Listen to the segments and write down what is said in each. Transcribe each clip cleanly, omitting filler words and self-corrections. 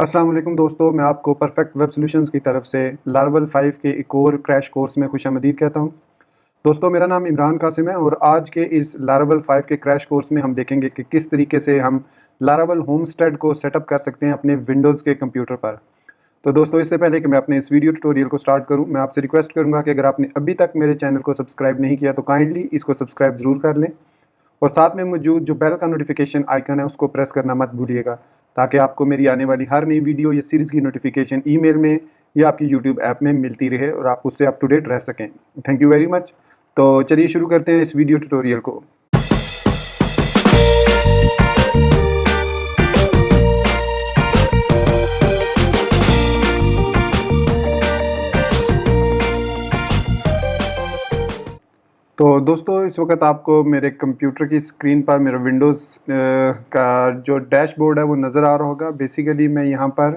अस्सलाम वालेकुम दोस्तों, मैं आपको परफेक्ट वेब सॉल्यूशंस की तरफ से लार्वल 5 के एक और क्रैश कोर्स में खुशामदीद कहता हूं। दोस्तों, मेरा नाम इमरान कासिम है और आज के इस लार्वल 5 के क्रैश कोर्स में हम देखेंगे कि किस तरीके से हम लारावल होमस्टेड को सेटअप कर सकते हैं अपने विंडोज़ के कंप्यूटर पर। तो दोस्तों, इससे पहले कि मैं अपने इस वीडियो ट्यूटोरियल को स्टार्ट करूं, मैं आपसे रिक्वेस्ट करूंगा कि अगर आपने अभी तक मेरे चैनल को सब्सक्राइब नहीं किया तो काइंडली इसको सब्सक्राइब ज़रूर कर लें और साथ में मौजूद जो बेल का नोटिफिकेशन आइकन है उसको प्रेस करना मत भूलिएगा, ताकि आपको मेरी आने वाली हर नई वीडियो या सीरीज़ की नोटिफिकेशन ईमेल में या आपकी यूट्यूब ऐप में मिलती रहे और आप उससे अप टू डेट रह सकें। Thank you very much. तो चलिए शुरू करते हैं इस वीडियो ट्यूटोरियल को। तो दोस्तों, इस वक्त आपको मेरे कंप्यूटर की स्क्रीन पर मेरा विंडोज़ का जो डैशबोर्ड है वो नज़र आ रहा होगा। बेसिकली मैं यहाँ पर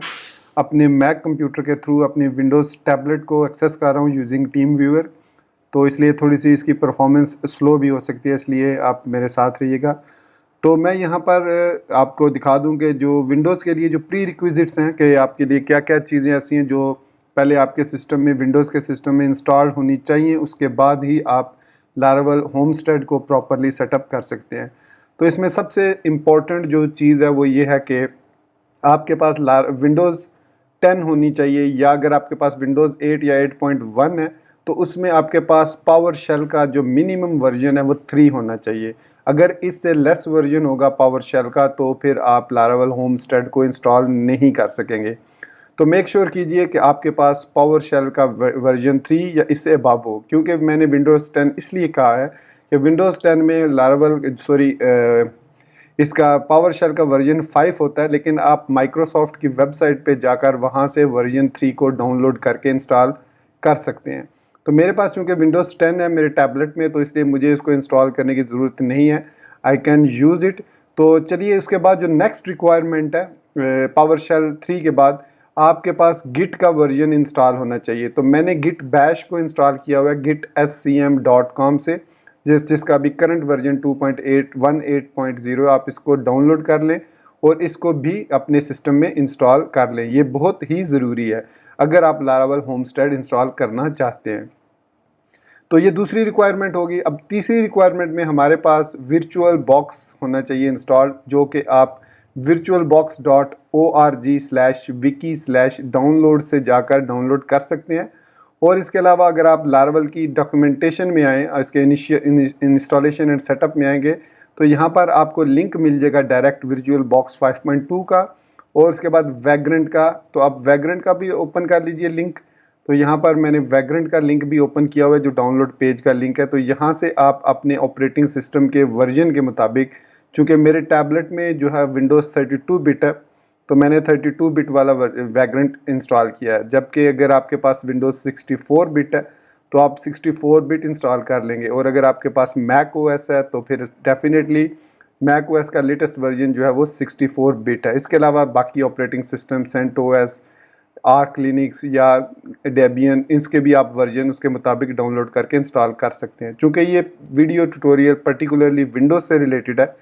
अपने मैक कंप्यूटर के थ्रू अपने विंडोज़ टैबलेट को एक्सेस कर रहा हूँ यूजिंग टीम व्यूअर, तो इसलिए थोड़ी सी इसकी परफॉर्मेंस स्लो भी हो सकती है, इसलिए आप मेरे साथ रहिएगा। तो मैं यहाँ पर आपको दिखा दूँ कि जो विंडोज़ के लिए जो प्री रिक्विजिट्स हैं कि आपके लिए क्या क्या चीज़ें ऐसी हैं जो पहले आपके सिस्टम में, विंडोज़ के सिस्टम में इंस्टॉल होनी चाहिए, उसके बाद ही आप लारावल होमस्टेड को प्रॉपरली सेटअप कर सकते हैं। तो इसमें सबसे इम्पॉर्टेंट जो चीज़ है वो ये है कि आपके पास विंडोज़ 10 होनी चाहिए, या अगर आपके पास विंडोज़ 8 या 8.1 है तो उसमें आपके पास पावर शेल का जो मिनिमम वर्जन है वो 3 होना चाहिए। अगर इससे लेस वर्जन होगा पावर शेल का तो फिर आप लारावल होमस्टेड को इंस्टॉल नहीं कर सकेंगे। तो मेक श्योर कीजिए कि आपके पास पावर शेल का वर्जन 3 या इससे अबव हो, क्योंकि मैंने विंडोज़ 10 इसलिए कहा है कि विंडोज़ 10 में लारावल इसका पावर शेल का वर्जन 5 होता है, लेकिन आप माइक्रोसॉफ्ट की वेबसाइट पे जाकर वहाँ से वर्जन 3 को डाउनलोड करके इंस्टॉल कर सकते हैं। तो मेरे पास चूँकि विंडोज़ 10 है मेरे टैबलेट में, तो इसलिए मुझे इसको इंस्टॉल करने की ज़रूरत नहीं है, आई कैन यूज़ इट। तो चलिए, उसके बाद जो नेक्स्ट रिक्वायरमेंट है पावर शेल 3 के बाद आपके पास गिट का वर्जन इंस्टॉल होना चाहिए। तो मैंने गिट बैश को इंस्टॉल किया हुआ है gitscm.com से, जिसका अभी करंट वर्जन 2.8 आप इसको डाउनलोड कर लें और इसको भी अपने सिस्टम में इंस्टॉल कर लें। ये बहुत ही ज़रूरी है अगर आप लारावल होमस्टेड इंस्टॉल करना चाहते हैं। तो ये दूसरी रिक्वायरमेंट होगी। अब तीसरी रिक्वायरमेंट में हमारे पास वर्चुअल बॉक्स होना चाहिए इंस्टॉल, जो कि आप virtualbox.org/wiki/download से जाकर डाउनलोड कर सकते हैं। और इसके अलावा अगर आप लारावल की डॉक्यूमेंटेशन में आएँ, इसके इंस्टॉलेशन एंड सेटअप में आएंगे, तो यहाँ पर आपको लिंक मिल जाएगा डायरेक्ट वर्चुअल बॉक्स 5.2 का और उसके बाद वैग्रेंट का। तो आप वैग्रेंट का भी ओपन कर लीजिए लिंक। तो यहाँ पर मैंने वैग्रेंट का लिंक भी ओपन किया हुआ है, जो डाउनलोड पेज का लिंक है। तो यहाँ से आप अपने ऑपरेटिंग सिस्टम के वर्जन के मुताबिक, चूँकि मेरे टैबलेट में जो है विंडोज़ 32 बिट है, तो मैंने 32 बिट वाला वैग्रेंट इंस्टॉल किया है। जबकि अगर आपके पास विंडोज़ 64 बिट है तो आप 64 बिट इंस्टॉल कर लेंगे, और अगर आपके पास मैक ओएस है तो फिर डेफिनेटली मैक ओएस का लेटेस्ट वर्जन जो है वो 64 बिट है। इसके अलावा बाकी operating system CentOS, Arch Linux या डेबियन, इसके भी आप वर्जन उसके मुताबिक डाउनलोड करके इंस्टॉल कर सकते हैं। चूँकि ये वीडियो ट्यूटोरियल पर्टिकुलरली विंडोज़ से रिलेटेड है,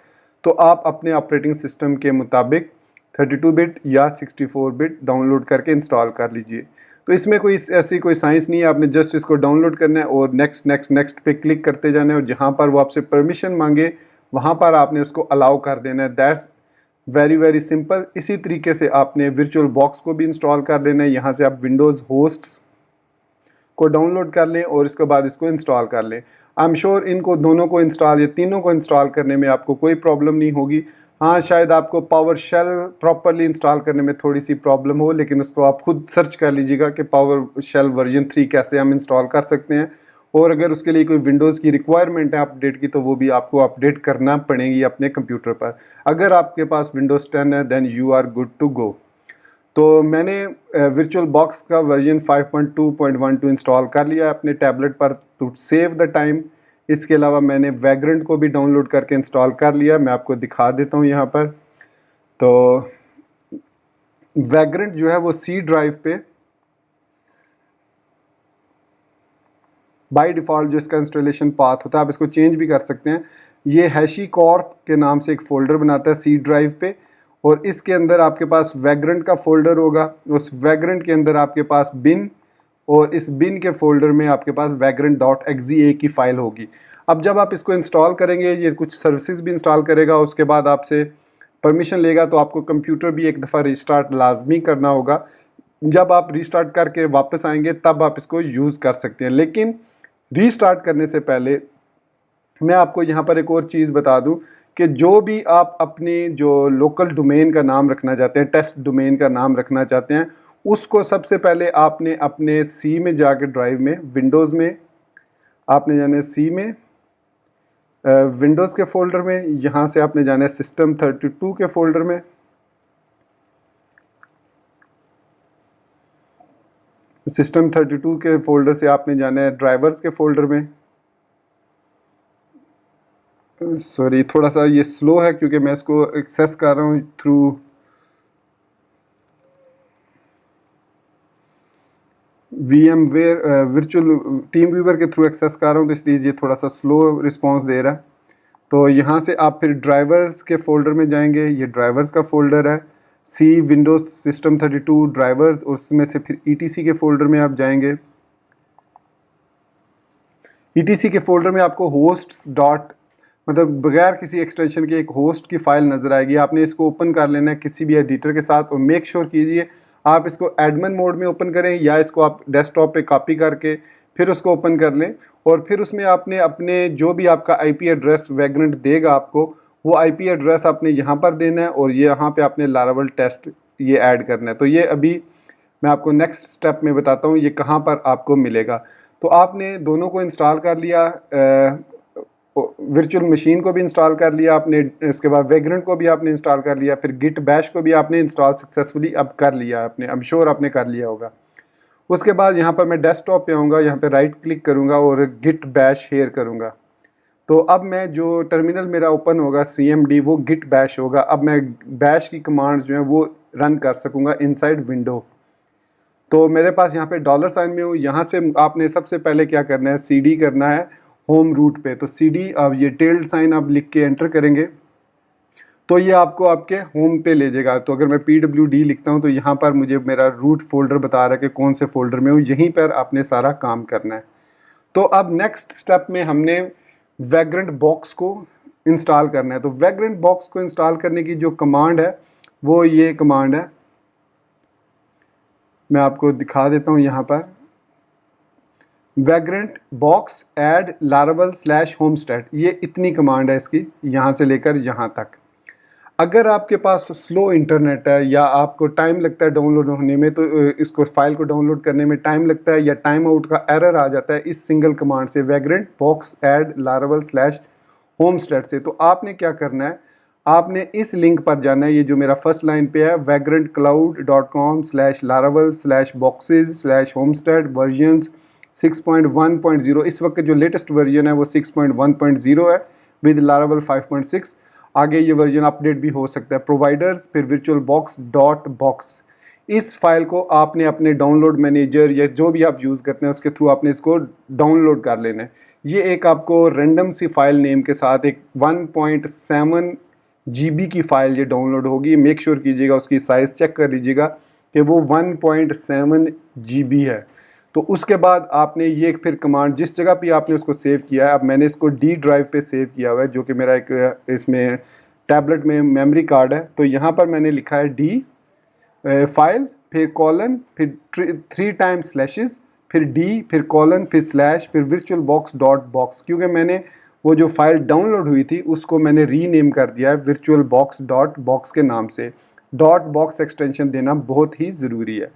तो आप अपने ऑपरेटिंग सिस्टम के मुताबिक 32 बिट या 64 बिट डाउनलोड करके इंस्टॉल कर लीजिए। तो इसमें कोई ऐसी कोई साइंस नहीं है, आपने जस्ट इसको डाउनलोड करना है और नेक्स्ट नेक्स्ट नेक्स्ट पे क्लिक करते जाना है, और जहाँ पर वो आपसे परमिशन मांगे वहाँ पर आपने उसको अलाउ कर देना है। That's very very simple. इसी तरीके से आपने वर्चुअल बॉक्स को भी इंस्टॉल कर लेना है। यहाँ से आप विंडोज़ होस्ट्स को डाउनलोड कर लें और इसके बाद इसको इंस्टॉल कर लें। आई एम श्योर इनको दोनों को इंस्टॉल या तीनों को इंस्टॉल करने में आपको कोई प्रॉब्लम नहीं होगी। हाँ, शायद आपको पावर शेल प्रॉपरली इंस्टॉल करने में थोड़ी सी प्रॉब्लम हो, लेकिन उसको आप खुद सर्च कर लीजिएगा कि पावर शेल वर्जन 3 कैसे हम इंस्टॉल कर सकते हैं। और अगर उसके लिए कोई विंडोज़ की रिक्वायरमेंट है अपडेट की, तो वो भी आपको अपडेट करना पड़ेगी अपने कंप्यूटर पर। अगर आपके पास विंडोज़ 10 है then you are good to go. तो मैंने वर्चुअल बॉक्स का वर्जन 5.2.12 इंस्टॉल कर लिया है अपने टैबलेट पर टू सेव द टाइम। इसके अलावा मैंने वैग्रेंट को भी डाउनलोड करके इंस्टॉल कर लिया। मैं आपको दिखा देता हूँ यहाँ पर। तो वैग्रेंट जो है वो सी ड्राइव पे बाय डिफ़ॉल्ट जो इसका इंस्टॉलेशन पाथ होता है, आप इसको चेंज भी कर सकते हैं। ये हैशी कॉर्प के नाम से एक फ़ोल्डर बनाता है सी ड्राइव पे, और इसके अंदर आपके पास वैग्रेंट का फोल्डर होगा, उस वैग्रेंट के अंदर आपके पास बिन, और इस बिन के फोल्डर में आपके पास vagrant.exe की फ़ाइल होगी। अब जब आप इसको इंस्टॉल करेंगे, ये कुछ सर्विसेज भी इंस्टॉल करेगा, उसके बाद आपसे परमिशन लेगा, तो आपको कंप्यूटर भी एक दफ़ा रिस्टार्ट लाजमी करना होगा। जब आप रिस्टार्ट करके वापस आएंगे तब आप इसको यूज़ कर सकते हैं। लेकिन रीस्टार्ट करने से पहले मैं आपको यहाँ पर एक और चीज़ बता दूँ कि जो भी आप अपनी जो लोकल डोमेन का नाम रखना चाहते हैं, टेस्ट डोमेन का नाम रखना चाहते हैं, उसको सबसे पहले आपने अपने सी में जाके, ड्राइव में, विंडोज़ में आपने जाना है सी में, विंडोज़ के फोल्डर में, यहाँ से आपने जाना है system32 के फोल्डर में, system32 के फोल्डर से आपने जाना है ड्राइवर्स के फोल्डर में। सॉरी, थोड़ा सा ये स्लो है क्योंकि मैं इसको एक्सेस कर रहा हूँ through VMware virtual team viewer के थ्रू एक्सेस कर रहा हूँ, तो इसलिए ये थोड़ा सा स्लो रिस्पांस दे रहा है। तो यहाँ से आप फिर ड्राइवर्स के फोल्डर में जाएंगे, ये ड्राइवर्स का फोल्डर है, सी विंडोज़ system32 ड्राइवर्स, उसमें से फिर ETC के फोल्डर में आप जाएंगे। ETC के फोल्डर में आपको होस्ट्स डॉट, मतलब बगैर किसी एक्सटेंशन के एक होस्ट की फ़ाइल नज़र आएगी। आपने इसको ओपन कर लेना है किसी भी एडिटर के साथ, और मेक श्योर कीजिए आप इसको एडमिन मोड में ओपन करें, या इसको आप डेस्कटॉप पे कॉपी करके फिर उसको ओपन कर लें, और फिर उसमें आपने अपने जो भी आपका IP एड्रेस वैग्रेंट देगा आपको, वो IP एड्रेस आपने यहाँ पर देना है, और ये यहाँ पे आपने लारावेल टेस्ट ये ऐड करना है। तो ये अभी मैं आपको नेक्स्ट स्टेप में बताता हूँ ये कहाँ पर आपको मिलेगा। तो आपने दोनों को इंस्टॉल कर लिया, वर्चुअल मशीन को भी इंस्टॉल कर लिया आपने, उसके बाद वैग्रेंट को भी आपने इंस्टॉल कर लिया, फिर गिट बैश को भी आपने इंस्टॉल सक्सेसफुली अब कर लिया आपने, अब श्योर आपने कर लिया होगा। उसके बाद यहाँ पर मैं डेस्कटॉप पे आऊँगा, यहाँ पे राइट क्लिक करूँगा और गिट बैश शेयर करूँगा। तो अब मैं जो टर्मिनल मेरा ओपन होगा CMD, वो गिट बैश होगा। अब मैं बैश की कमांड्स जो हैं वो रन कर सकूँगा इनसाइड विंडो। तो मेरे पास यहाँ पे $साइन में हूँ, यहाँ से आपने सबसे पहले क्या करना है, CD करना है होम रूट पे। तो CD अब ये $साइन आप लिख के एंटर करेंगे तो ये आपको आपके होम पे ले जाएगा। तो अगर मैं PWD लिखता हूँ तो यहाँ पर मुझे मेरा रूट फोल्डर बता रहा है कि कौन से फोल्डर में हूँ, यहीं पर आपने सारा काम करना है। तो अब नेक्स्ट स्टेप में हमने वैग्रेंट बॉक्स को इंस्टॉल करना है। तो वैग्रेंट बॉक्स को इंस्टॉल करने की जो कमांड है वो ये कमांड है, मैं आपको दिखा देता हूँ यहाँ पर, वैग्रेंट बॉक्स ऐड laravel/homestead, ये इतनी कमांड है इसकी, यहाँ से लेकर यहाँ तक। अगर आपके पास स्लो इंटरनेट है या आपको टाइम लगता है डाउनलोड होने में, तो इसको फाइल को डाउनलोड करने में टाइम लगता है या टाइम आउट का एरर आ जाता है इस सिंगल कमांड से, वैग्रेंट बॉक्स ऐड laravel/homestead से, तो आपने क्या करना है, आपने इस लिंक पर जाना है, ये जो मेरा फर्स्ट लाइन पे है, vagrantcloud.com/laravel/boxes/homestead वर्जन्स 6.1.0, इस वक्त जो लेटेस्ट वर्जन है वो 6.1.0 है विद लारावेल 5.6। आगे ये वर्जन अपडेट भी हो सकता है। प्रोवाइडर्स, फिर virtual box. इस फाइल को आपने अपने डाउनलोड मैनेजर या जो भी आप यूज़ करते हैं उसके थ्रू आपने इसको डाउनलोड कर लेना है। ये एक आपको रैंडम सी फाइल नेम के साथ एक 1.7 GB की फ़ाइल ये डाउनलोड होगी। मेक श्योर कीजिएगा उसकी साइज़ चेक कर लीजिएगा कि वो 1.7 GB है। तो उसके बाद आपने ये फिर कमांड जिस जगह पे आपने उसको सेव किया है, अब मैंने इसको D ड्राइव पे सेव किया हुआ है जो कि मेरा एक इसमें टैबलेट में मेमोरी कार्ड है। तो यहाँ पर मैंने लिखा है D फाइल, फिर कॉलन, फिर 3 टाइम स्लैशेस, फिर D, फिर कॉलन, फिर स्लैश, फिर virtualbox.box, क्योंकि मैंने वो जो फाइल डाउनलोड हुई थी उसको मैंने रीनेम कर दिया है virtualbox.box के नाम से। .box एक्सटेंशन देना बहुत ही ज़रूरी है।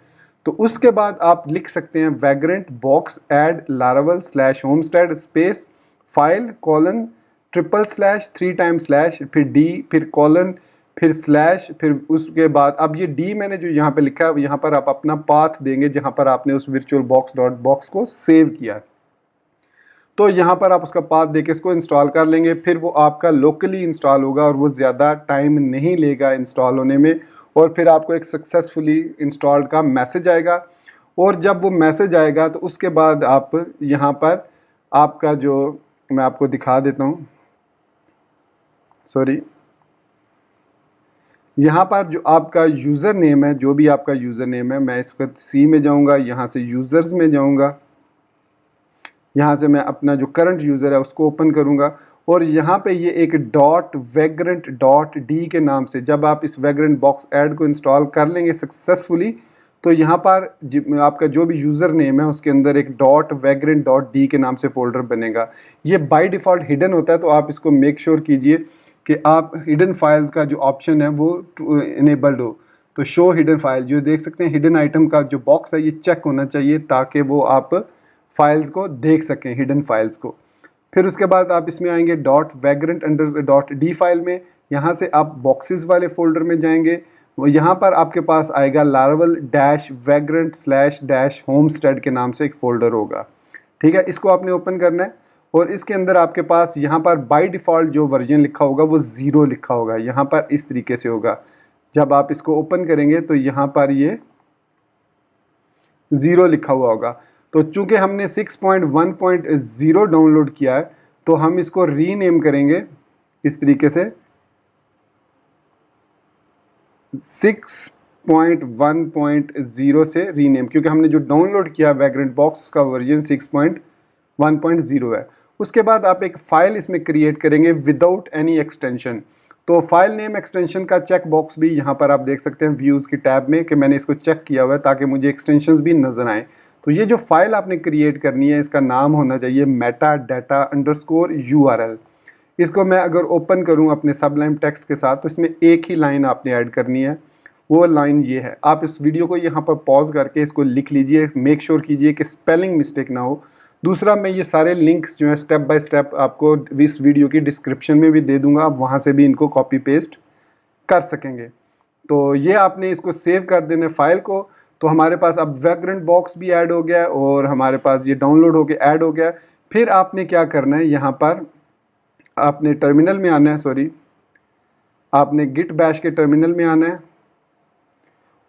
तो उसके बाद आप लिख सकते हैं vagrant box add laravel/homestead space file colon // 3 time slash, फिर D, फिर कॉलन, फिर स्लैश, फिर उसके बाद अब ये D मैंने जो यहाँ पे लिखा है यहाँ पर आप अपना पाथ देंगे जहाँ पर आपने उस virtualbox.box को सेव किया। तो यहाँ पर आप उसका पाथ देके इसको इंस्टॉल कर लेंगे, फिर वो आपका लोकली इंस्टॉल होगा और वो ज़्यादा टाइम नहीं लेगा इंस्टॉल होने में, और फिर आपको एक सक्सेसफुली इंस्टॉल्ड का मैसेज आएगा। और जब वो मैसेज आएगा तो उसके बाद आप यहाँ पर आपका जो मैं आपको दिखा देता हूँ, सॉरी, यहाँ पर जो आपका यूज़र नेम है, जो भी आपका यूज़र नेम है, मैं इस वक्त सी में जाऊँगा, यहाँ से यूज़र्स में जाऊँगा, यहाँ से मैं अपना जो करंट यूज़र है उसको ओपन करूँगा और यहाँ पे ये एक .vagrant.d के नाम से जब आप इस वैग्रेंट बॉक्स ऐड को इंस्टॉल कर लेंगे सक्सेसफुली, तो यहाँ पर आपका जो भी यूज़र नेम है उसके अंदर एक .vagrant.d के नाम से फ़ोल्डर बनेगा। ये बाय डिफ़ॉल्ट हिडन होता है, तो आप इसको मेक श्योर कीजिए कि आप हिडन फाइल्स का जो ऑप्शन है वो इनेबल्ड हो। तो शो हिडन फाइल, जो देख सकते हैं हिडन आइटम का जो बॉक्स है ये चेक होना चाहिए ताकि वो आप फाइल्स को देख सकें, हिडन फाइल्स को। फिर उसके बाद आप इसमें आएंगे .vagrant_d फाइल में, यहाँ से आप बॉक्सेस वाले फ़ोल्डर में जाएंगे। वो यहाँ पर आपके पास आएगा laravel-vagrant/-homestead के नाम से एक फ़ोल्डर होगा, ठीक है। इसको आपने ओपन करना है और इसके अंदर आपके पास यहाँ पर बाय डिफ़ॉल्ट जो वर्जन लिखा होगा वो 0 लिखा होगा, यहाँ पर इस तरीके से होगा। जब आप इसको ओपन करेंगे तो यहाँ पर ये 0 लिखा हुआ होगा। तो चूंकि हमने 6.1.0 डाउनलोड किया है तो हम इसको रीनेम करेंगे इस तरीके से 6.1.0 से रीनेम, क्योंकि हमने जो डाउनलोड किया वैग्रेंट बॉक्स उसका वर्जन 6.1.0 है। उसके बाद आप एक फ़ाइल इसमें क्रिएट करेंगे विदाउट एनी एक्सटेंशन। तो फाइल नेम एक्सटेंशन का चेक बॉक्स भी यहाँ पर आप देख सकते हैं व्यूज़ की टैब में कि मैंने इसको चेक किया हुआ है ताकि मुझे एक्सटेंशंस भी नज़र आएँ। तो ये जो फाइल आपने क्रिएट करनी है इसका नाम होना चाहिए metadata_url। इसको मैं अगर ओपन करूं अपने सबलाइम टेक्स्ट के साथ तो इसमें एक ही लाइन आपने ऐड करनी है, वो लाइन ये है। आप इस वीडियो को यहाँ पर पॉज करके इसको लिख लीजिए, मेक श्योर कीजिए कि स्पेलिंग मिस्टेक ना हो। दूसरा, मैं ये सारे लिंक्स जो है स्टेप बाय स्टेप आपको इस वीडियो की डिस्क्रिप्शन में भी दे दूँगा, आप वहाँ से भी इनको कॉपी पेस्ट कर सकेंगे। तो ये आपने इसको सेव कर देना फाइल को। तो हमारे पास अब वैग्रेंट बॉक्स भी ऐड हो गया है और हमारे पास ये डाउनलोड होके ऐड हो गया है। फिर आपने क्या करना है, यहाँ पर आपने टर्मिनल में आना है, आपने गिट बैश के टर्मिनल में आना है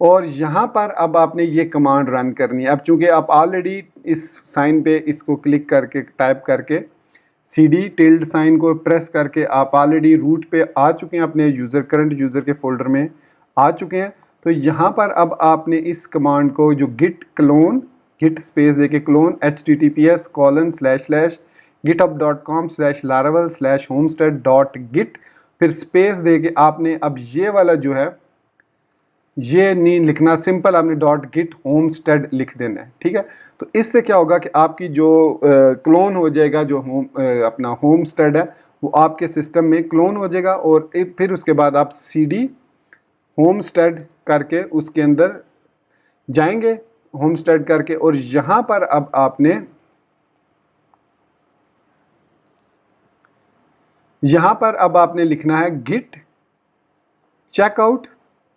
और यहाँ पर अब आपने ये कमांड रन करनी है। अब चूँकि आप ऑलरेडी इस साइन पे इसको क्लिक करके टाइप करके CD_ को प्रेस करके आप ऑलरेडी रूट पे आ चुके हैं, अपने करंट यूज़र के फोल्डर में आ चुके हैं। तो यहाँ पर अब आपने इस कमांड को जो गिट स्पेस देके क्लोन https://github.com/laravel/homestead.git फिर स्पेस देके आपने अब ये वाला जो है ये नहीं लिखना, सिंपल आपने .git homestead लिख देना है, ठीक है। तो इससे क्या होगा कि आपकी जो क्लोन हो जाएगा, जो अपना होमस्टेड है वो आपके सिस्टम में क्लोन हो जाएगा और फिर उसके बाद आप CD होमस्टेड करके उसके अंदर जाएंगे, होमस्टेड करके, और यहाँ पर अब आपने लिखना है गिट चेकआउट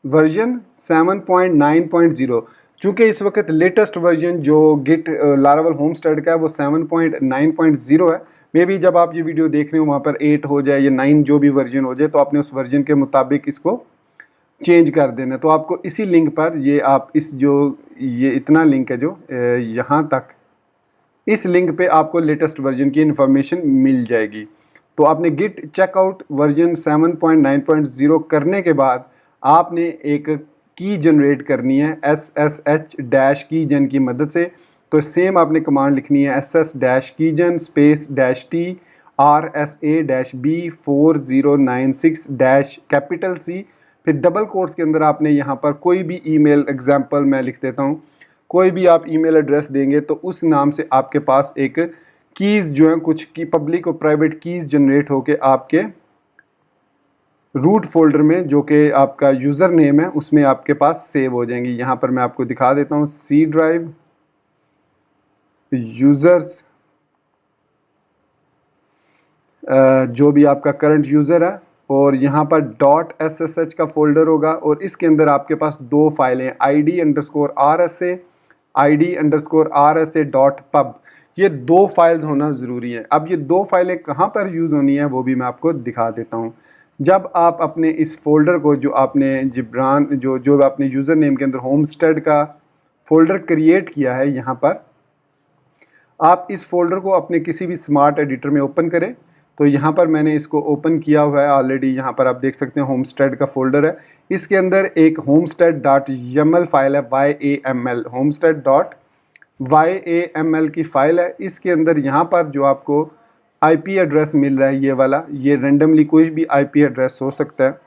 वर्जन 7.9.0। चूँकि इस वक्त लेटेस्ट वर्जन जो गिट लारावेल होमस्टेड का है वो 7.9.0 है। मे बी जब आप ये वीडियो देख रहे हो वहाँ पर 8 हो जाए या 9 जो भी वर्जन हो जाए, तो आपने उस वर्जन के मुताबिक इसको चेंज कर देना। तो आपको इसी लिंक पर ये इतना लिंक है जो यहाँ तक, इस लिंक पे आपको लेटेस्ट वर्जन की इंफॉर्मेशन मिल जाएगी। तो आपने गिट चेकआउट वर्जन 7.9.0 करने के बाद आपने एक की जनरेट करनी है SSH-keygen की मदद से। तो सेम आपने कमांड लिखनी है SS-keygen स्पेस -t RSA-B4096- फिर डबल कोट्स के अंदर आपने यहाँ पर कोई भी ईमेल, एग्जांपल मैं लिख देता हूँ, कोई भी आप ईमेल एड्रेस देंगे तो उस नाम से आपके पास एक कीज़ जो है, कुछ की पब्लिक और प्राइवेट कीज़ जनरेट होके आपके रूट फोल्डर में जो कि आपका यूज़र नेम है उसमें आपके पास सेव हो जाएंगी। यहाँ पर मैं आपको दिखा देता हूँ, C ड्राइव यूज़र्स, जो भी आपका करंट यूज़र है, और यहाँ पर .ssh का फोल्डर होगा और इसके अंदर आपके पास दो फाइलें ID_RSA ID_RSA.pub, ये दो फाइल्स होना ज़रूरी है। अब ये दो फाइलें कहाँ पर यूज़ होनी है वो भी मैं आपको दिखा देता हूँ। जब आप अपने इस फोल्डर को जो आपने जो आपने यूज़र नेम के अंदर होमस्टेड का फोल्डर क्रिएट किया है, यहाँ पर आप इस फोल्डर को अपने किसी भी स्मार्ट एडिटर में ओपन करें। तो यहाँ पर मैंने इसको ओपन किया हुआ है ऑलरेडी। यहाँ पर आप देख सकते हैं होमस्टेड का फोल्डर है, इसके अंदर एक homestead.yaml फाइल है, YAML homestead.yaml की फ़ाइल है। इसके अंदर यहाँ पर जो आपको IP एड्रेस मिल रहा है ये वाला, ये रेंडमली कोई भी IP एड्रेस हो सकता है।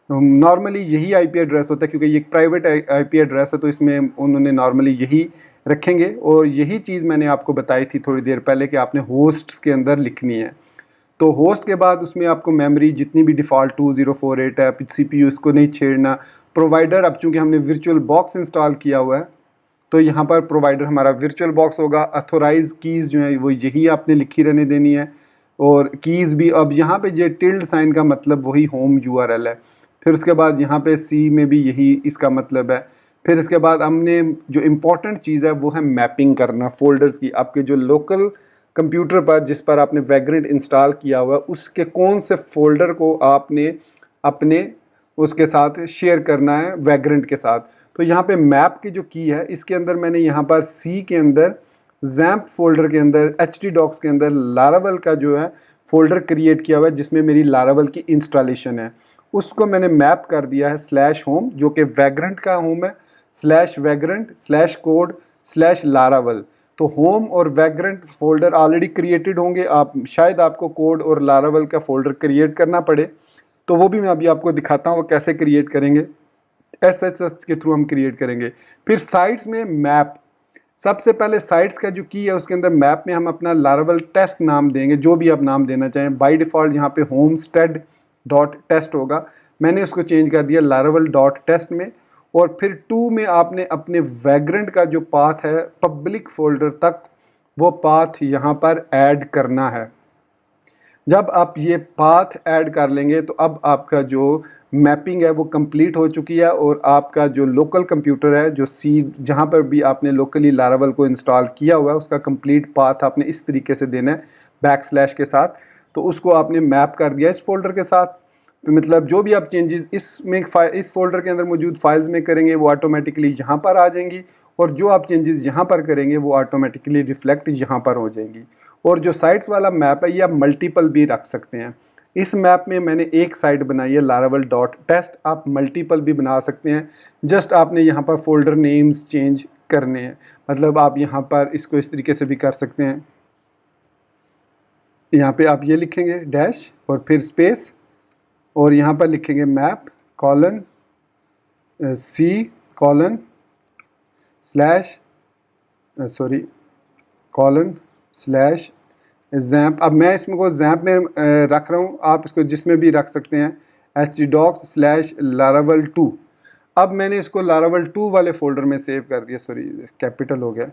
नॉर्मली यही IP एड्रेस होता है क्योंकि ये एक प्राइवेट IP एड्रेस है, तो इसमें उन्होंने नॉर्मली यही रखेंगे। और यही चीज़ मैंने आपको बताई थी थोड़ी देर पहले कि आपने होस्ट्स के अंदर लिखनी है। तो होस्ट के बाद उसमें आपको मेमोरी जितनी भी डिफ़ॉल्ट 2048 है, CPU इसको नहीं छेड़ना। प्रोवाइडर, अब चूँकि हमने वर्चुअल बॉक्स इंस्टॉल किया हुआ है तो यहाँ पर प्रोवाइडर हमारा वर्चुअल बॉक्स होगा। अथोराइज कीज़ जो है वो यही आपने लिखी रहने देनी है, और कीज़ भी अब यहाँ पे ये टिल्ड साइन का मतलब वही होम URL है। फिर उसके बाद यहाँ पे C में भी यही इसका मतलब है। फिर इसके बाद हमने जो इम्पोर्टेंट चीज़ है वो है मैपिंग करना फ़ोल्डर्स की। आपके जो लोकल कंप्यूटर पर जिस पर आपने वैग्रेंट इंस्टॉल किया हुआ है उसके कौन से फ़ोल्डर को आपने अपने उसके साथ शेयर करना है वैग्रेंट के साथ। तो यहाँ पे मैप की जो की है इसके अंदर मैंने यहाँ पर C के अंदर XAMPP फोल्डर के अंदर htdocs के अंदर लारावेल का जो है फ़ोल्डर क्रिएट किया हुआ है जिसमें मेरी लारावेल की इंस्टॉलेशन है। उसको मैंने मैप कर दिया है /home जो कि वैग्रेंट का होम है, /vagrant/code/laravel। तो होम और वैग्रेंट फोल्डर ऑलरेडी क्रिएटेड होंगे, आप शायद आपको कोड और लारावेल का फ़ोल्डर क्रिएट करना पड़े, तो वो भी मैं अभी आपको दिखाता हूँ वो कैसे क्रिएट करेंगे। SSH के थ्रू हम क्रिएट करेंगे। फिर साइट्स में मैप, सबसे पहले साइट्स का जो की है उसके अंदर मैप में हम अपना लारावेल टेस्ट नाम देंगे, जो भी आप नाम देना चाहें। बाय डिफ़ॉल्ट यहाँ पे homestead.test होगा, मैंने उसको चेंज कर दिया laravel.test में। और फिर 2 में आपने अपने वैग्रेंट का जो पाथ है पब्लिक फोल्डर तक, वो पाथ यहाँ पर ऐड करना है। जब आप ये पाथ ऐड कर लेंगे तो अब आपका जो मैपिंग है वो कंप्लीट हो चुकी है, और आपका जो लोकल कंप्यूटर है जो C जहाँ पर भी आपने लोकली लारावेल को इंस्टॉल किया हुआ है उसका कंप्लीट पाथ आपने इस तरीके से देना है \/ के साथ। तो उसको आपने मैप कर दिया इस फोल्डर के साथ। तो मतलब जो भी आप चेंजेस इसमें इस फोल्डर के अंदर मौजूद फाइल्स में करेंगे वो ऑटोमेटिकली यहाँ पर आ जाएंगी, और जो आप चेंजेस यहाँ पर करेंगे वो ऑटोमेटिकली रिफ्लेक्ट यहाँ पर हो जाएंगी। और जो साइट्स वाला मैप है ये आप मल्टीपल भी रख सकते हैं। इस मैप में मैंने एक साइट बनाई है laravel.test, आप मल्टीपल भी बना सकते हैं। जस्ट आपने यहाँ पर फोल्डर नेम्स चेंज करने हैं, मतलब आप यहाँ पर इसको इस तरीके से भी कर सकते हैं। यहाँ पे आप ये लिखेंगे डैश और फिर स्पेस, और यहाँ पर लिखेंगे मैप :/XAMPP। अब मैं इसमें को XAMPP में रख रहा हूँ, आप इसको जिसमें भी रख सकते हैं htdocs/laravel2। अब मैंने इसको laravel2 वाले फोल्डर में सेव कर दिया, सॉरी कैपिटल हो गया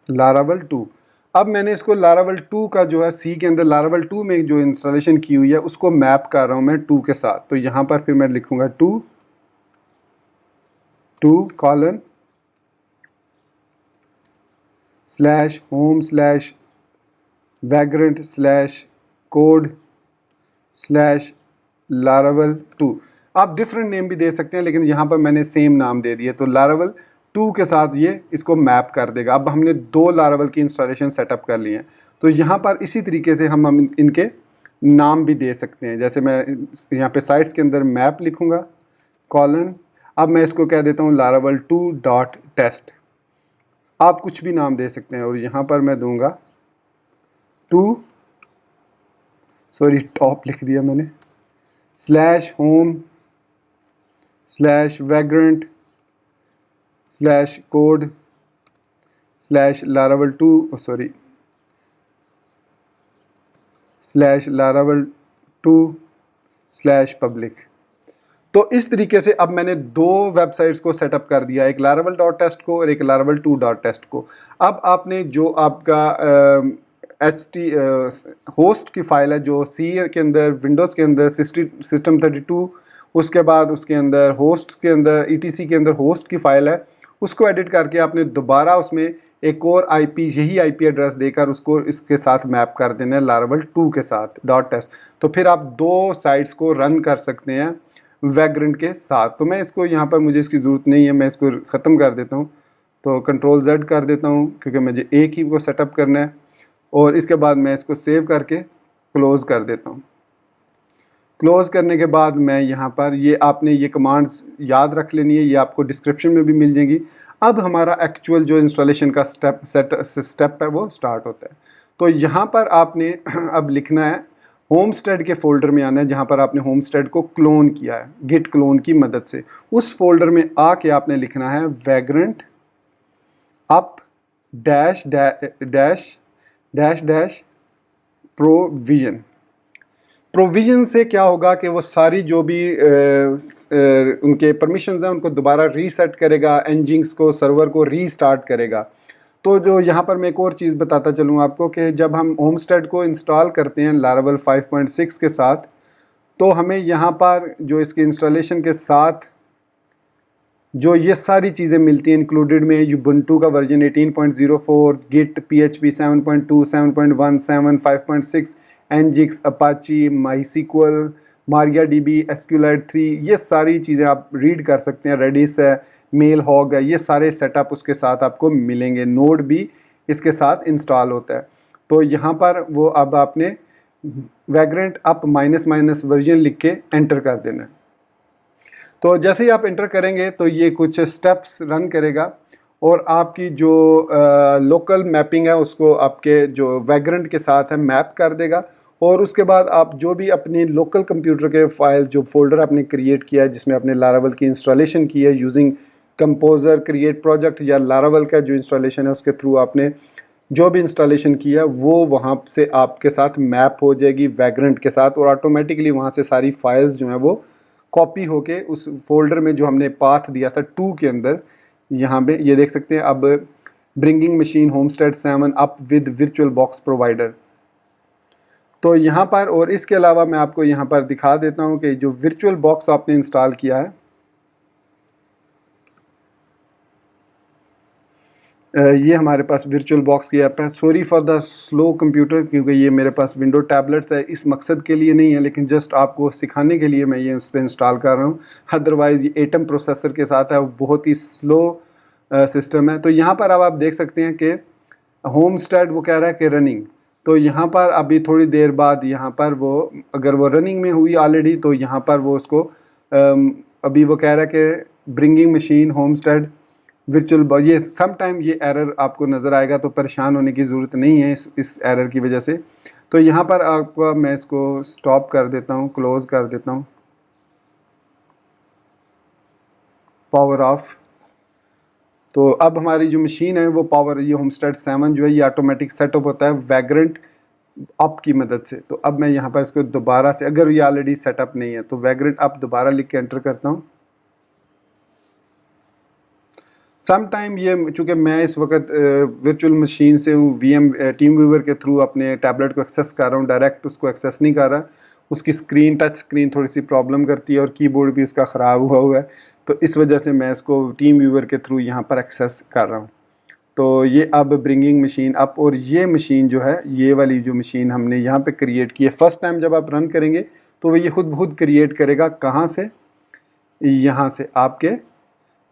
laravel2। अब मैंने इसको laravel2 का जो है C के अंदर laravel2 में जो इंस्टॉलेशन की हुई है उसको मैप कर रहा हूँ मैं 2 के साथ। तो यहाँ पर फिर मैं लिखूँगा 2:/home/vagrant/code/laravel2। आप डिफरेंट नेम भी दे सकते हैं, लेकिन यहाँ पर मैंने सेम नाम दे दिया, तो laravel2 के साथ ये इसको मैप कर देगा। अब हमने 2 लारावेल की इंस्टॉलेशन सेटअप कर ली है, तो यहाँ पर इसी तरीके से हम इनके नाम भी दे सकते हैं। जैसे मैं यहाँ पे साइट्स के अंदर मैप लिखूँगा :, अब मैं इसको कह देता हूँ laravel2.test। आप कुछ भी नाम दे सकते हैं, और यहाँ पर मैं दूंगा टॉप लिख दिया मैंने /home/vagrant/code/laravel2/public। तो इस तरीके से अब मैंने 2 वेबसाइट्स को सेटअप कर दिया, एक laravel.test को और एक laravel2.test को। अब आपने जो आपका होस्ट की फ़ाइल है जो C के अंदर, विंडोज़ के अंदर system32, उसके बाद उसके अंदर होस्ट के अंदर etc के अंदर होस्ट की फ़ाइल है, उसको एडिट करके आपने दोबारा उसमें एक और IP, यही IP एड्रेस देकर उसको इसके साथ मैप कर देना है laravel2 के साथ .test। तो फिर आप 2 साइट्स को रन कर सकते हैं वैग्रेंट के साथ। तो मैं इसको यहाँ पर मुझे इसकी ज़रूरत नहीं है, मैं इसको ख़त्म कर देता हूँ। तो Ctrl Z कर देता हूँ क्योंकि मुझे एक ही को सेटअप करना है। और इसके बाद मैं इसको सेव करके क्लोज़ कर देता हूँ। क्लोज़ करने के बाद मैं यहाँ पर ये आपने ये कमांड्स याद रख लेनी है, ये आपको डिस्क्रिप्शन में भी मिल जाएंगी। अब हमारा एक्चुअल जो इंस्टॉलेशन का स्टेप है वो स्टार्ट होता है। तो यहाँ पर आपने अब लिखना है, होमस्टेड के फोल्डर में आना है जहाँ पर आपने होमस्टेड को क्लोन किया है गिट क्लोन की मदद से। उस फोल्डर में आके आपने लिखना है vagrant up dash dash dash dash provision. Provision से क्या होगा कि वो सारी जो भी उनके परमिशंस हैं उनको दोबारा रीसेट करेगा, एनजिंग्स को, सर्वर को रीस्टार्ट करेगा। तो जो यहाँ पर मैं एक और चीज़ बताता चलूँ आपको कि जब हम होमस्टेड को इंस्टॉल करते हैं लारावेल 5.6 के साथ, तो हमें यहाँ पर जो इसके इंस्टॉलेशन के साथ जो ये सारी चीज़ें मिलती हैं इंक्लूडेड में यूबुंटू का version 18.04, Git, PHP 7.2, 7.1, 7, 5.6, Nginx, Apache, MySQL, MariaDB, SQLite 3, ये सारी चीज़ें आप रीड कर सकते हैं। रेडिस है, मेल हॉग है, ये सारे सेटअप उसके साथ आपको मिलेंगे। नोड भी इसके साथ इंस्टॉल होता है। तो यहाँ पर वो अब आपने वैग्रेंट अप माइनस वर्जन लिख के एंटर कर देना है। तो जैसे ही आप एंटर करेंगे तो ये कुछ स्टेप्स रन करेगा और आपकी जो लोकल मैपिंग है उसको आपके जो वैग्रेंट के साथ है मैप कर देगा। और उसके बाद आप जो भी अपने लोकल कंप्यूटर के फाइल जो फोल्डर आपने क्रिएट किया है जिसमें आपने लारावेल की इंस्टॉलेशन की है यूजिंग कंपोजर क्रिएट प्रोजेक्ट या लारावेल का जो इंस्टॉलेशन है उसके थ्रू आपने जो भी इंस्टॉलेशन किया वो वहाँ से आपके साथ मैप हो जाएगी वैग्रेंट के साथ, और ऑटोमेटिकली वहाँ से सारी फाइल्स जो हैं वो कॉपी होके उस फोल्डर में जो हमने पाथ दिया था 2 के अंदर, यहाँ पे ये देख सकते हैं अब bringing machine homestead 7 up with virtual box provider. तो यहाँ पर और इसके अलावा मैं आपको यहाँ पर दिखा देता हूँ कि जो वर्चुअल बॉक्स आपने इंस्टॉल किया है ये हमारे पास वर्चुअल बॉक्स की ऐप है। Sorry for the slow computer, क्योंकि ये मेरे पास विंडो टैबलेट्स है, इस मकसद के लिए नहीं है लेकिन जस्ट आपको सिखाने के लिए मैं ये उस पर इंस्टॉल कर रहा हूँ। अदरवाइज़ ये एटम प्रोसेसर के साथ है, बहुत ही स्लो सिस्टम है। तो यहाँ पर अब आप देख सकते हैं कि होमस्टेड वो कह रहा है कि रनिंग, तो यहाँ पर अभी थोड़ी देर बाद यहाँ पर वो अगर वो रनिंग में हुई ऑलरेडी तो यहाँ पर वो उसको अभी वो कह रहा है कि ब्रिंगिंग मशीन होमस्टेड वर्चुअल, ये सम टाइम ये एरर आपको नज़र आएगा तो परेशान होने की ज़रूरत नहीं है इस एरर की वजह से। तो यहाँ पर आपको मैं इसको स्टॉप कर देता हूँ, क्लोज़ कर देता हूँ, पावर ऑफ। तो अब हमारी जो मशीन है वो पावर, ये होमस्टेड 7 जो है ये ऑटोमेटिक सेटअप होता है वैग्रेंट अप की मदद से। तो अब मैं यहाँ पर इसको दोबारा से, अगर ये ऑलरेडी सेटअप नहीं है तो वैग्रेंट अप दोबारा लिख के एंटर करता हूँ। सम टाइम ये चूँकि मैं इस वक्त वर्चुअल मशीन से हूँ, टीम व्यूवर के थ्रू अपने टैबलेट को एक्सेस कर रहा हूँ, डायरेक्ट उसको एक्सेस नहीं कर रहा, उसकी स्क्रीन टच स्क्रीन थोड़ी सी प्रॉब्लम करती है और कीबोर्ड भी उसका ख़राब हुआ है, तो इस वजह से मैं इसको टीम व्यूवर के थ्रू यहाँ पर एक्सेस कर रहा हूँ। तो ये अब ब्रिंगिंग मशीन अप, और ये मशीन जो है ये वाली जो मशीन हमने यहाँ पे क्रिएट की है, फर्स्ट टाइम जब आप रन करेंगे तो वो ये खुद क्रिएट करेगा। कहाँ से? यहाँ से आपके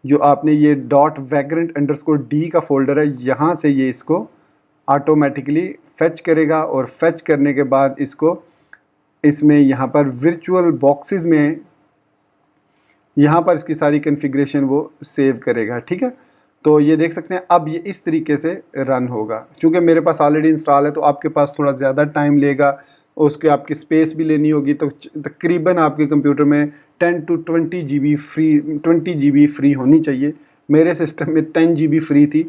जो आपने ये .vagrant_d का फोल्डर है यहाँ से ये इसको ऑटोमेटिकली फेच करेगा, और फेच करने के बाद इसको इसमें यहाँ पर वर्चुअल बॉक्सेस में यहाँ पर इसकी सारी कॉन्फ़िगरेशन वो सेव करेगा। ठीक है, तो ये देख सकते हैं अब ये इस तरीके से रन होगा। चूँकि मेरे पास ऑलरेडी इंस्टॉल है तो आपके पास थोड़ा ज़्यादा टाइम लेगा, उसके आपकी स्पेस भी लेनी होगी, तो तकरीबन आपके कंप्यूटर में 10 to 20 GB फ्री होनी चाहिए। मेरे सिस्टम में 10 GB फ्री थी,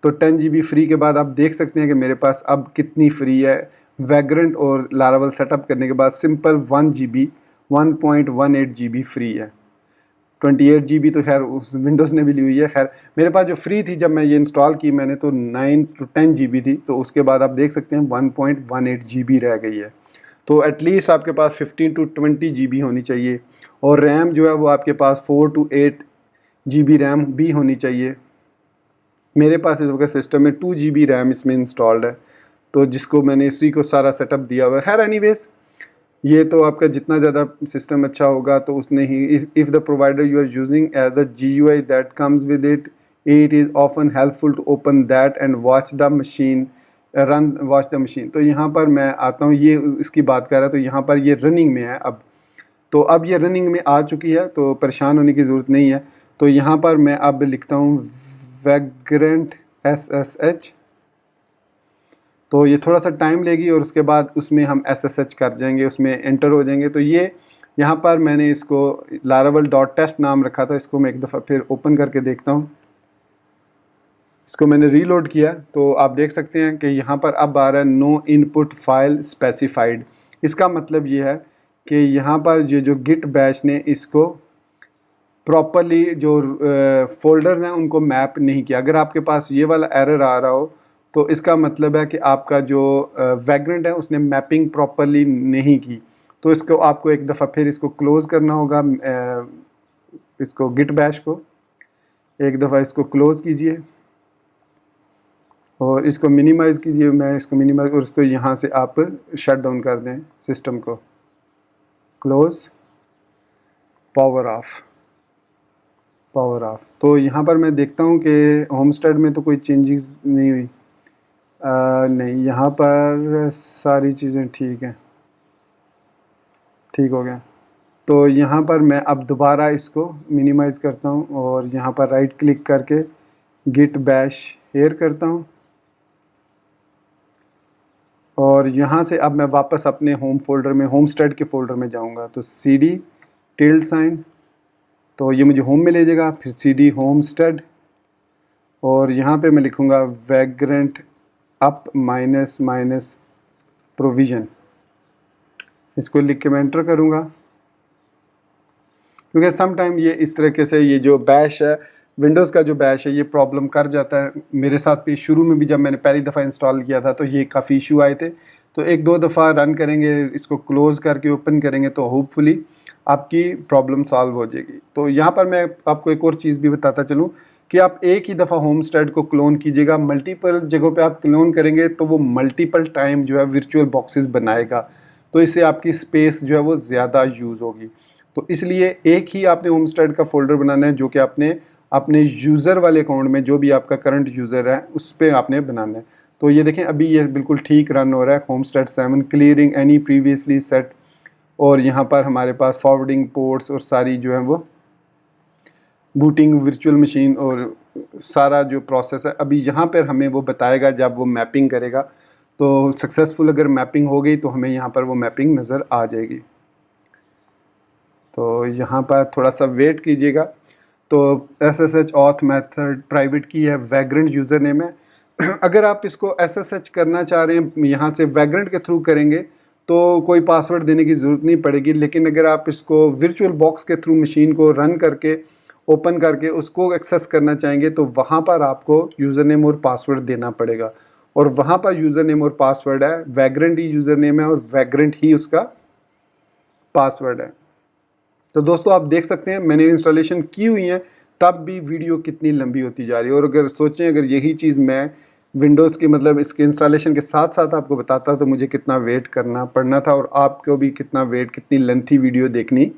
तो 10 GB फ्री के बाद आप देख सकते हैं कि मेरे पास अब कितनी फ्री है। वैग्रेंट और लारावेल सेटअप करने के बाद सिंपल 1.18 GB फ्री है। 28 GB तो खैर उस विंडोज़ ने भी ली हुई है। खैर मेरे पास जो फ्री थी जब मैं ये इंस्टॉल की मैंने तो 9 to 10 GB थी, तो उसके बाद आप देख सकते हैं 1.18 GB रह गई है। तो एटलीस्ट आपके पास 15 to 20 GB होनी चाहिए, और रैम जो है वो आपके पास 4 to 8 GB रैम भी होनी चाहिए। मेरे पास इस वक्त सिस्टम में 2 GB रैम इसमें इंस्टॉल्ड है, तो जिसको मैंने इसी को सारा सेटअप दिया हुआ है। खैर एनीवेज ये तो आपका जितना ज़्यादा सिस्टम अच्छा होगा तो उसने ही, if the provider you are using as the GUI that comes with it is often helpful to open that and watch the machine run watch the machine. तो यहाँ पर मैं आता हूँ, ये इसकी बात कर रहा है, तो यहाँ पर ये रनिंग में है अब। तो अब ये रनिंग में आ चुकी है, तो परेशान होने की ज़रूरत नहीं है। तो यहाँ पर मैं अब लिखता हूँ वैग्रेंट SSH। तो ये थोड़ा सा टाइम लेगी और उसके बाद उसमें हम SSH कर जाएंगे, उसमें एंटर हो जाएंगे। तो ये यहाँ पर मैंने इसको laravel.test नाम रखा था, इसको मैं एक दफ़ा फिर ओपन करके देखता हूँ। इसको मैंने रीलोड किया तो आप देख सकते हैं कि यहाँ पर अब आ रहा है नो इनपुट फाइल स्पेसिफाइड। इसका मतलब ये है कि यहाँ पर जो गिट बैश ने इसको प्रॉपरली जो फोल्डर्स हैं उनको मैप नहीं किया। अगर आपके पास ये वाला एरर आ रहा हो तो इसका मतलब है कि आपका जो वैग्रेंट है उसने मैपिंग प्रॉपरली नहीं की। तो इसको आपको एक दफ़ा फिर इसको क्लोज़ करना होगा, इसको गिट बैश को एक दफ़ा इसको क्लोज़ कीजिए और इसको मिनिमाइज़ कीजिए। मैं इसको मिनिमाइज़ और इसको यहाँ से आप शट डाउन कर दें सिस्टम को। Close, power of, power of. तो यहाँ पर मैं देखता हूँ कि होमस्टेड में तो कोई चेंजेस नहीं हुई। नहीं, यहाँ पर सारी चीज़ें ठीक हैं, ठीक हो गया। तो यहाँ पर मैं अब दोबारा इसको मिनिमाइज़ करता हूँ और यहाँ पर राइट क्लिक करके गिट बैश हेयर करता हूँ और यहाँ से अब मैं वापस अपने होम फोल्डर में, होमस्टेड के फोल्डर में जाऊँगा। तो cd टिल्ड ! तो ये मुझे होम में ले जाएगा, फिर cd होमस्टेड और यहाँ पे मैं लिखूँगा वैग्रेंट अप माइनस प्रोविज़न। इसको लिख के मैं एंटर करूँगा, क्योंकि सम टाइम ये इस तरीके से ये जो बैश है, विंडोज़ का जो बैश है, ये प्रॉब्लम कर जाता है। मेरे साथ भी शुरू में भी जब मैंने पहली दफ़ा इंस्टॉल किया था तो ये काफ़ी इशू आए थे। तो एक दो दफ़ा रन करेंगे, इसको क्लोज़ करके ओपन करेंगे तो होपफुली आपकी प्रॉब्लम सॉल्व हो जाएगी। तो यहाँ पर मैं आपको एक और चीज़ भी बताता चलूँ कि आप एक ही दफ़ा होमस्टेड को क्लोन कीजिएगा। मल्टीपल जगहों पे आप क्लोन करेंगे तो वो मल्टीपल टाइम जो है वर्चुअल बॉक्सेस बनाएगा, तो इससे आपकी स्पेस जो है वो ज़्यादा यूज़ होगी। तो इसलिए एक ही आपने होमस्टेड का फ़ोल्डर बनाना है जो कि आपने अपने यूज़र वाले अकाउंट में, जो भी आपका करंट यूज़र है उस पर आपने बनाना है। तो ये देखें अभी ये बिल्कुल ठीक रन हो रहा है, homestead 7 clearing any previously set. और यहाँ पर हमारे पास फॉरवर्डिंग पोर्ट्स और सारी जो है वो बूटिंग वर्चुअल मशीन और सारा जो प्रोसेस है अभी यहाँ पर हमें वो बताएगा जब वो मैपिंग करेगा। तो सक्सेसफुल अगर मैपिंग हो गई तो हमें यहाँ पर वो मैपिंग नज़र आ जाएगी। तो यहाँ पर थोड़ा सा वेट कीजिएगा। तो SSH ऑथ मेथड प्राइवेट की है, वैग्रेंट यूज़र नेम है। अगर आप इसको SSH करना चाह रहे हैं यहाँ से वैग्रेंट के थ्रू करेंगे तो कोई पासवर्ड देने की ज़रूरत नहीं पड़ेगी। लेकिन अगर आप इसको वर्चुअल बॉक्स के थ्रू मशीन को रन करके ओपन करके उसको एक्सेस करना चाहेंगे तो वहाँ पर आपको यूज़र नेम और पासवर्ड देना पड़ेगा। और वहाँ पर यूज़र नेम और पासवर्ड है, वैग्रेंट ही यूज़र नेम है और वैग्रेंट ही उसका पासवर्ड है। तो दोस्तों आप देख सकते हैं मैंने इंस्टॉलेशन की हुई है तब भी वीडियो कितनी लंबी होती जा रही है। और अगर सोचें अगर यही चीज़ मैं विंडोज़ की मतलब इसके इंस्टॉलेशन के साथ साथ आपको बताता तो मुझे कितना वेट करना पड़ना था और आपको भी कितना वेट, कितनी लेंथी वीडियो देखनी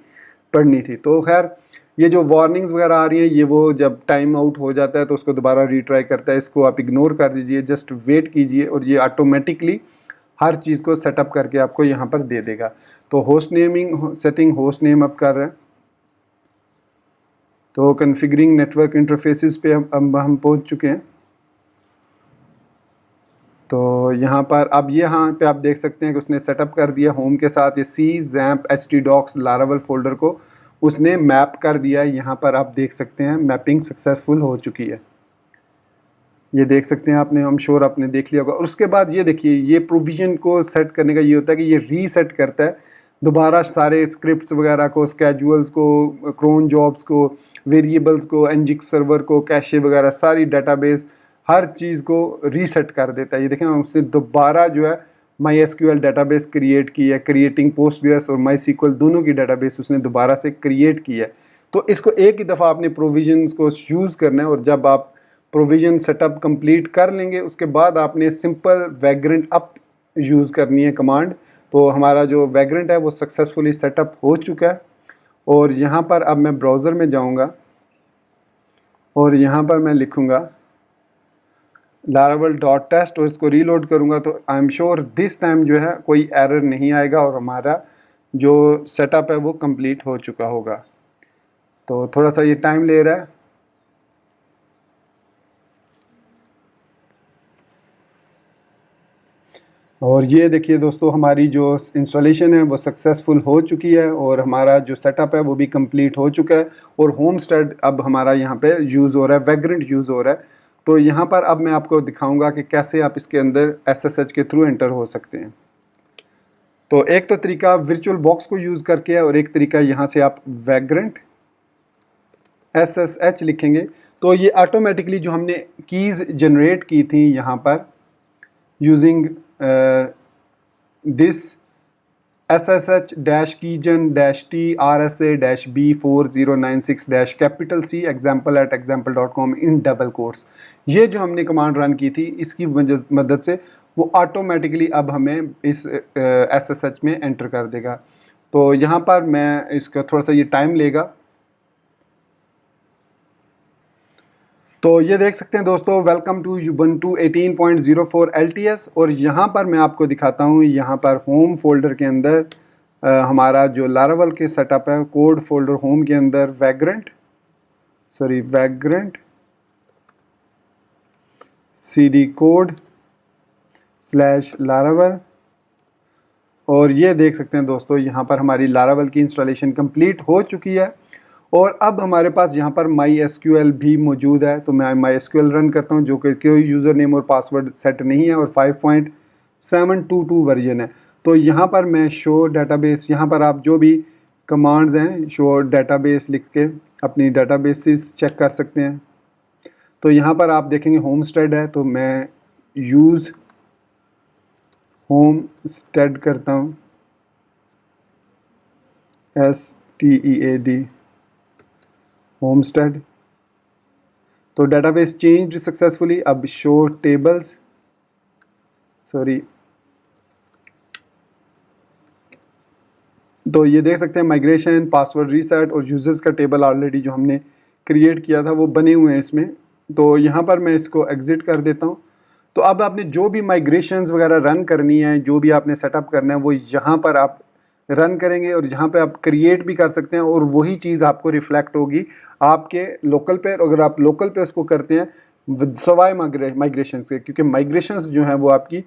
पड़नी थी। तो खैर ये जो वार्निंग्स वगैरह आ रही हैं ये वो जब टाइम आउट हो जाता है तो उसको दोबारा रीट्राई करता है, इसको आप इग्नोर कर दीजिए, जस्ट वेट कीजिए और ये ऑटोमेटिकली हर चीज़ को सेटअप करके आपको यहाँ पर दे देगा। तो host naming setting, host name अब कर रहे हैं। तो कॉन्फ़िगरिंग नेटवर्क इंटरफेसेस पे हम पहुँच चुके हैं। तो यहाँ पर अब यहाँ पे आप देख सकते हैं कि उसने सेटअप कर दिया होम के साथ ये C XAMPP htdocs Laravel folder को उसने मैप कर दिया है। यहाँ पर आप देख सकते हैं मैपिंग सक्सेसफुल हो चुकी है, ये देख सकते हैं आपने, हम श्योर आपने देख लिया होगा। और उसके बाद ये देखिए ये प्रोविज़न को सेट करने का ये होता है कि ये रीसेट करता है दोबारा सारे स्क्रिप्ट्स वगैरह को, स्केजुअल्स को, क्रोन जॉब्स को, वेरिएबल्स को, nginx सर्वर को, कैशे वगैरह सारी डाटाबेस हर चीज़ को रीसेट कर देता है। ये देखें उसने दोबारा जो है MySQL डाटाबेस क्रिएट की है, क्रिएटिंग पोस्टग्रेस और MySQL दोनों की डाटाबेस उसने दोबारा से क्रिएट की है। तो इसको एक ही दफ़ा आपने प्रोविजंस को यूज़ करना है और जब आप प्रोविज़न सेटअप कंप्लीट कर लेंगे उसके बाद आपने सिंपल वैग्रेंट अप यूज़ करनी है कमांड। तो हमारा जो वैग्रेंट है वो सक्सेसफुली सेटअप हो चुका है। और यहाँ पर अब मैं ब्राउज़र में जाऊँगा और यहाँ पर मैं लिखूँगा लारावल डॉट टेस्ट और इसको रीलोड करूँगा तो I am sure this time जो है कोई एरर नहीं आएगा और हमारा जो सेटअप है वो कंप्लीट हो चुका होगा। तो थोड़ा सा ये टाइम ले रहा है। और ये देखिए दोस्तों, हमारी जो इंस्टॉलेशन है वो सक्सेसफुल हो चुकी है और हमारा जो सेटअप है वो भी कंप्लीट हो चुका है और होमस्टेड अब हमारा यहाँ पे यूज़ हो रहा है, वैग्रेंट यूज़ हो रहा है। तो यहाँ पर अब मैं आपको दिखाऊंगा कि कैसे आप इसके अंदर SSH के थ्रू एंटर हो सकते हैं। तो एक तो तरीका वर्चुअल बॉक्स को यूज़ करके है और एक तरीका यहाँ से आप वैग्रेंट SSH लिखेंगे तो ये ऑटोमेटिकली जो हमने कीज़ जनरेट की थी यहाँ पर using this SSH-keygen-t RSA-B4096-C example@example.com in double quotes, ये जो हमने कमांड रन की थी इसकी मदद से वो ऑटोमेटिकली अब हमें इस SSH में एंटर कर देगा। तो यहाँ पर मैं इसका थोड़ा सा ये टाइम लेगा। तो ये देख सकते हैं दोस्तों, वेलकम टू Ubuntu 18.04 LTS और यहाँ पर मैं आपको दिखाता हूँ, यहाँ पर होम फोल्डर के अंदर हमारा जो लारावल के सेटअप है, कोड फोल्डर होम के अंदर वैग्रेंट cd कोड /laravel और ये देख सकते हैं दोस्तों, यहाँ पर हमारी लारावल की इंस्टॉलेशन कंप्लीट हो चुकी है और अब हमारे पास यहाँ पर MySQL भी मौजूद है। तो मैं MySQL रन करता हूँ जो कि कोई यूज़र नेम और पासवर्ड सेट नहीं है और 5.722 वर्जन है। तो यहाँ पर मैं शो डेटाबेस, यहाँ पर आप जो भी कमांड्स हैं शो डेटाबेस लिख के अपनी डेटाबेसेस चेक कर सकते हैं। तो यहाँ पर आप देखेंगे होमस्टेड है तो मैं यूज़ होमस्टेड करता हूँ, STEAD होमस्टेड। तो डेटाबेस चेंज्ड सक्सेसफुली। अब शो टेबल्स तो ये देख सकते हैं माइग्रेशन, पासवर्ड रीसेट और यूजर्स का टेबल ऑलरेडी जो हमने क्रिएट किया था वो बने हुए हैं इसमें। तो यहाँ पर मैं इसको एग्जिट कर देता हूँ। तो अब आपने जो भी माइग्रेशंस वगैरह रन करनी है, जो भी आपने सेटअप करना है वो यहाँ पर आप रन करेंगे और यहाँ पे आप क्रिएट भी कर सकते हैं और वही चीज़ आपको रिफ्लेक्ट होगी आपके लोकल पे। अगर आप लोकल पे उसको करते हैं सवाए माइग्रेशन के, क्योंकि माइग्रेशंस जो हैं वो आपकी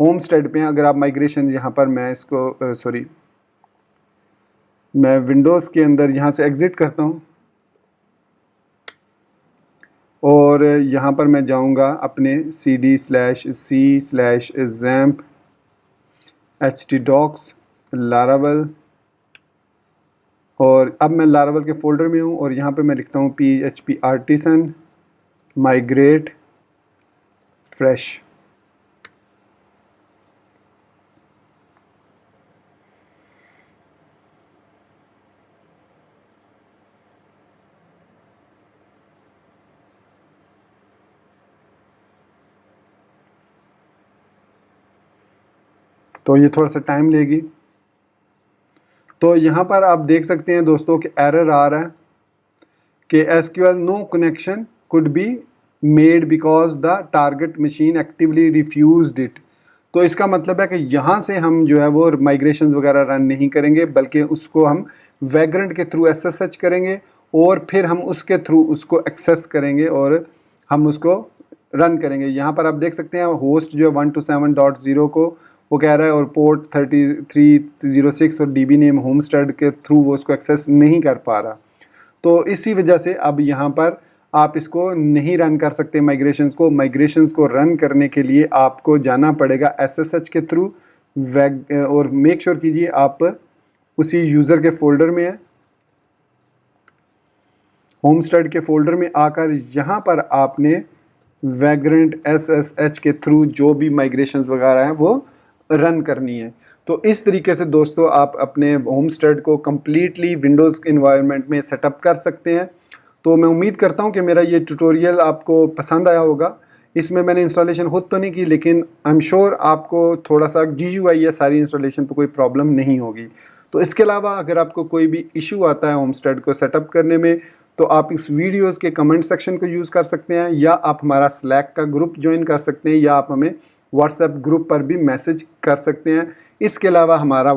होमस्टेड पे हैं। अगर आप माइग्रेशन यहाँ पर मैं इसको मैं विंडोज़ के अंदर यहाँ से एग्ज़िट करता हूँ और यहाँ पर मैं जाऊँगा अपने cd/c/XAMPP htdocs लारावल और अब मैं लारावल के फ़ोल्डर में हूँ और यहाँ पे मैं लिखता हूँ PHP आर्टिसन माइग्रेट फ्रेश। तो ये थोड़ा सा टाइम लेगी। तो यहाँ पर आप देख सकते हैं दोस्तों कि एरर आ रहा है कि SQL no connection could be made because the target machine actively refused it. तो इसका मतलब है कि यहाँ से हम जो है वो माइग्रेशन वगैरह रन नहीं करेंगे, बल्कि उसको हम वैग्रेंट के थ्रू SSH करेंगे और फिर हम उसके थ्रू उसको एक्सेस करेंगे और हम उसको रन करेंगे। यहाँ पर आप देख सकते हैं होस्ट जो है 127.0 को वो कह रहा है और पोर्ट 3306 और DB नेम होमस्टेड के थ्रू वो उसको एक्सेस नहीं कर पा रहा। तो इसी वजह से अब यहाँ पर आप इसको नहीं रन कर सकते माइग्रेशंस को। माइग्रेशंस को रन करने के लिए आपको जाना पड़ेगा SSH के थ्रू और मेक श्योर कीजिए आप उसी यूज़र के फोल्डर में है, होमस्टेड के फोल्डर में आकर यहाँ पर आपने वैग्रेंट SSH के थ्रू जो भी माइग्रेशंस वगैरह हैं वो रन करनी है। तो इस तरीके से दोस्तों आप अपने होमस्टेड को कम्प्लीटली विंडोज़ इन्वायरमेंट में सेटअप कर सकते हैं। तो मैं उम्मीद करता हूं कि मेरा ये ट्यूटोरियल आपको पसंद आया होगा। इसमें मैंने इंस्टॉलेशन खुद तो नहीं की, लेकिन आई एम श्योर आपको थोड़ा सा GUI है सारी इंस्टॉलेशन, तो कोई प्रॉब्लम नहीं होगी। तो इसके अलावा अगर आपको कोई भी इशू आता है होमस्टेड को सेटअप करने में तो आप इस वीडियोज़ के कमेंट सेक्शन को यूज़ कर सकते हैं, या आप हमारा स्लैक का ग्रुप ज्वाइन कर सकते हैं, या आप हमें व्हाट्सएप ग्रुप पर भी मैसेज कर सकते हैं। इसके अलावा हमारा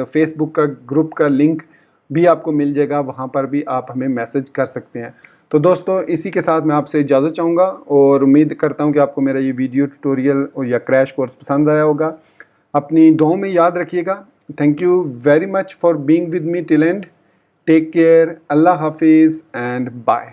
फेसबुक का ग्रुप का लिंक भी आपको मिल जाएगा, वहाँ पर भी आप हमें मैसेज कर सकते हैं। तो दोस्तों इसी के साथ मैं आपसे इजाज़त चाहूँगा और उम्मीद करता हूँ कि आपको मेरा ये वीडियो ट्यूटोरियल या क्रैश कोर्स पसंद आया होगा। अपनी दुआओं में याद रखिएगा। Thank you very much for being with me till end. Take care, अल्लाह हाफिज़ एंड बाय।